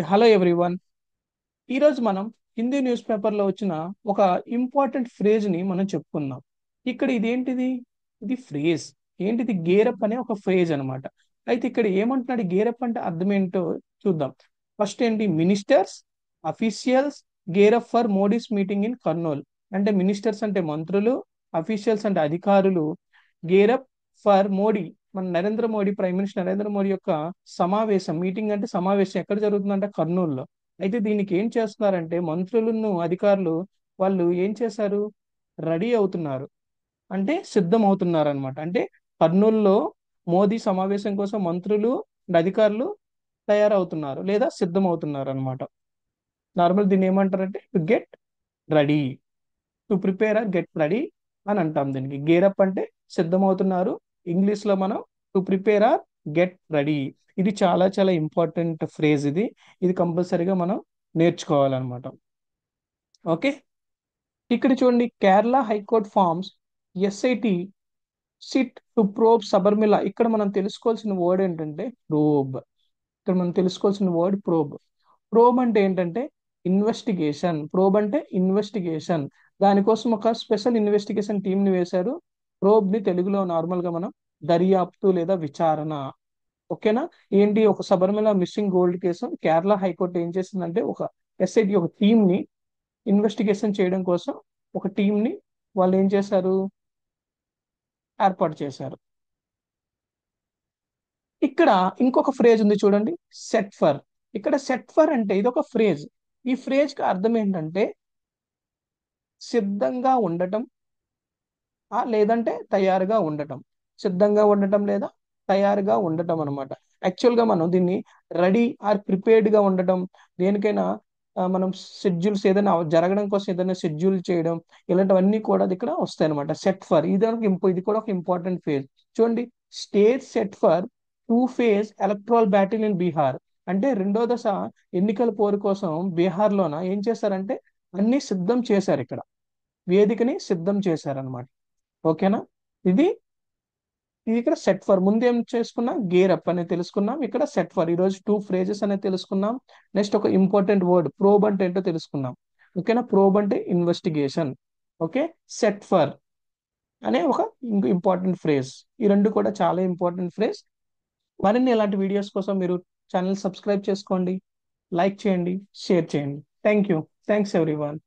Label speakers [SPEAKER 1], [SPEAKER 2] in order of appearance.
[SPEAKER 1] Hello everyone. ఈరోజు మనం Hindi news పేపర్లో వచ్చిన ఒక ఇంపార్టెంట్ ఫ్రేజ్ని మనం చెప్పుకుందాం. ఇక్కడ ఇదేంటిది? ఇది ఫ్రేజ్. ఏంటిది? గేరప్ అనే ఒక ఫ్రేజ్ అన్నమాట. అయితే ఇక్కడ ఏమంటున్నాడు? గేరప్ అంటే అర్థం ఏంటో చూద్దాం. ఫస్ట్ ఏంటి? Ministers, officials gear up for Modi's meeting in Kurnool. అంటే మినిస్టర్స్ అంటే మంత్రులు, అఫీషియల్స్ అంటే అధికారులు గేరప్ ఫర్ మోడీ, మన నరేంద్ర మోడీ, ప్రైమ్ మినిస్టర్ నరేంద్ర మోడీ యొక్క సమావేశం. మీటింగ్ అంటే సమావేశం ఎక్కడ జరుగుతుందంటే కర్నూలులో. అయితే దీనికి ఏం చేస్తున్నారంటే మంత్రులను, అధికారులు వాళ్ళు ఏం చేశారు? రెడీ అవుతున్నారు, అంటే సిద్ధం అవుతున్నారు అనమాట. అంటే కర్నూలులో మోదీ సమావేశం కోసం మంత్రులు అధికారులు తయారవుతున్నారు లేదా సిద్ధం అవుతున్నారు అనమాట. నార్మల్ దీన్ని ఏమంటారంటే to get ready, to prepare or get ready అని అంటాం. దీనికి గేరప్ అంటే సిద్ధమవుతున్నారు. ఇంగ్లీష్ లో మనం to prepare or get ready. ఇది చాలా చాలా ఇంపార్టెంట్ ఫ్రేజ్. ఇది కంపల్సరీగా మనం నేర్చుకోవాలన్నమాట. ఓకే, ఇక్కడ చూడండి. Kerala high court forms SIT SIT to probe Sabarimala. ఇక్కడ మనం తెలుసుకోవాల్సిన వర్డ్ ఏంటంటే ప్రోబ్. ఇక్కడ మనం తెలుసుకోవాల్సిన వర్డ్ ప్రోబ్. ప్రోబ్ అంటే ఏంటంటే ఇన్వెస్టిగేషన్. ప్రోబ్ అంటే ఇన్వెస్టిగేషన్. దానికోసం ఒక స్పెషల్ ఇన్వెస్టిగేషన్ టీమ్ ని వేశారు. ప్రోబ్ ని తెలుగులో నార్మల్ గా మనం దర్యాప్తు లేదా విచారణ. ఓకేనా? ఏంటి? ఒక Sabarimala missing gold case Kerala high court ఏం చేసిందంటే ఒక ఎస్ఐటి, ఒక టీమ్ ని ఇన్వెస్టిగేషన్ చేయడం కోసం ఒక టీమ్ ని వాళ్ళు ఏం చేశారు? ఏర్పాటు చేశారు. ఇక్కడ ఇంకొక ఫ్రేజ్ ఉంది చూడండి, సెట్ ఫర్. ఇక్కడ సెట్ ఫర్ అంటే ఇది ఒక ఫ్రేజ్. ఈ ఫ్రేజ్ కి అర్థం ఏంటంటే సిద్ధంగా ఉండటం, లేదంటే తయారుగా ఉండటం. సిద్ధంగా ఉండటం లేదా తయారుగా ఉండటం అనమాట. యాక్చువల్ గా మనం దీన్ని రెడీ ఆర్ ప్రిపేర్డ్ గా ఉండటం, దేనికైనా మనం షెడ్యూల్స్ ఏదైనా జరగడం కోసం ఏదైనా షెడ్యూల్ చేయడం, ఇలాంటివన్నీ కూడా అది ఇక్కడ వస్తాయి అనమాట. సెట్ ఫర్ ఇది కూడా ఒక ఇంపార్టెంట్ ఫేజ్. చూడండి, state set for two phase electoral battle in Bihar. అంటే రెండో దశ ఎన్నికల పోరు కోసం బీహార్ లోన ఏం చేశారంటే అన్ని సిద్ధం చేశారు. ఇక్కడ వేదికని సిద్ధం చేశారనమాట. ఓకేనా? ఇది ఇది ఇక్కడ సెట్ ఫర్. ముందేం చేసుకున్నాం? గేర్ అప్ అనేది తెలుసుకున్నాం. ఇక్కడ సెట్ ఫర్. ఈరోజు టూ ఫ్రేజెస్ అనేది తెలుసుకున్నాం. నెక్స్ట్ ఒక ఇంపార్టెంట్ వర్డ్ ప్రోబ్ అంటే ఏంటో తెలుసుకున్నాం. ఓకేనా? ప్రోబ్ అంటే ఇన్వెస్టిగేషన్. ఓకే, సెట్ ఫర్ అనే ఒక ఇంపార్టెంట్ ఫ్రేజ్. ఈ రెండు కూడా చాలా ఇంపార్టెంట్ ఫ్రేజ్. మరిన్ని ఇలాంటి వీడియోస్ కోసం మీరు ఛానల్ సబ్స్క్రైబ్ చేసుకోండి, లైక్ చేయండి, షేర్ చేయండి. Thank you. Thanks everyone.